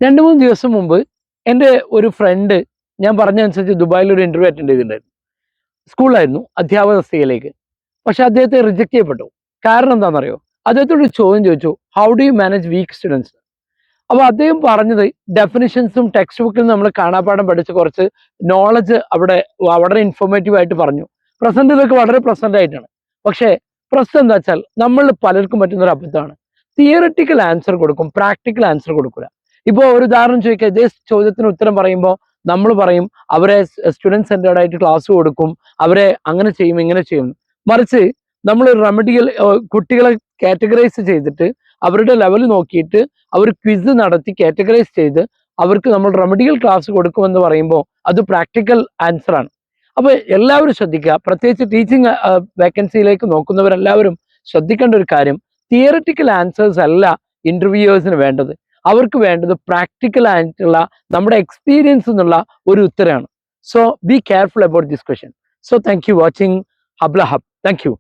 2-3 ദിവസം മുമ്പ് എൻ്റെ ഒരു ഫ്രണ്ട് ഞാൻ പറഞ്ഞതനുസരിച്ച് ദുബായിൽ ഒരു ഇന്റർവ്യൂ അറ്റൻഡ് ചെയ്തിട്ടുണ്ടായിരുന്നു. സ്കൂളിലായിരുന്നു, അധ്യാപക തസ്തികയിലേക്ക്. പക്ഷെ അദ്ദേഹത്തെ റിജക്ട് ചെയ്യപ്പെട്ടു. കാരണം എന്താണെന്നറിയോ? അദ്ദേഹത്തോട് ഒരു ചോദ്യം ചോദിച്ചു, how do you manage weak students? അപ്പോൾ അദ്ദേഹം പറഞ്ഞത് ഡെഫിനിഷൻസും ടെക്സ്റ്റ് ബുക്കിൽ നമ്മൾ കാണാപ്പാഠം പഠിച്ച കുറച്ച് നോളജ് അവിടെ വളരെ ഇൻഫോർമേറ്റീവ് ആയിട്ട് പറഞ്ഞു. പ്രസന്റ് ഇതൊക്കെ വളരെ പ്രസന്റ് ആയിട്ടാണ്. പക്ഷേ പ്രശ്നം എന്താ വെച്ചാൽ നമ്മൾ പലർക്കും പറ്റുന്ന ഒരു അബദ്ധമാണ്. തിയറിറ്റിക്കൽ ആൻസർ കൊടുക്കും, പ്രാക്ടിക്കൽ ആൻസർ കൊടുക്കില്ല. ഇപ്പോൾ ഒരു ഉദാഹരണം ചോദിക്കുക, ഇതേ ചോദ്യത്തിന് ഉത്തരം പറയുമ്പോൾ നമ്മൾ പറയും അവരെ സ്റ്റുഡൻറ് സെന്റേർഡ് ആയിട്ട് ക്ലാസ് കൊടുക്കും, അവരെ അങ്ങനെ ചെയ്യും ഇങ്ങനെ ചെയ്യും. മറിച്ച് നമ്മൾ റെമഡിയൽ കുട്ടികളെ കാറ്റഗറൈസ് ചെയ്തിട്ട് അവരുടെ ലെവൽ നോക്കിയിട്ട് അവർ ക്വിസ് നടത്തി കാറ്റഗറൈസ് ചെയ്ത് അവർക്ക് നമ്മൾ റെമഡിയൽ ക്ലാസ് കൊടുക്കുമെന്ന് പറയുമ്പോൾ അത് പ്രാക്ടിക്കൽ ആൻസർ ആണ്. അപ്പൊ എല്ലാവരും ശ്രദ്ധിക്കുക, പ്രത്യേകിച്ച് ടീച്ചിങ് വേക്കൻസിയിലേക്ക് നോക്കുന്നവരെല്ലാവരും ശ്രദ്ധിക്കേണ്ട ഒരു കാര്യം, തിയറിറ്റിക്കൽ ആൻസേഴ്സ് അല്ല ഇന്റർവ്യൂവേഴ്സിന് വേണ്ടത്. അവർക്ക് വേണ്ടത് പ്രാക്ടിക്കൽ ആയിട്ടുള്ള നമ്മുടെ എക്സ്പീരിയൻസ് എന്നുള്ള ഒരു ഉത്തരമാണ്. So be careful about this question. So thank you watching ഹബ്ല ഹബ്. Thank U.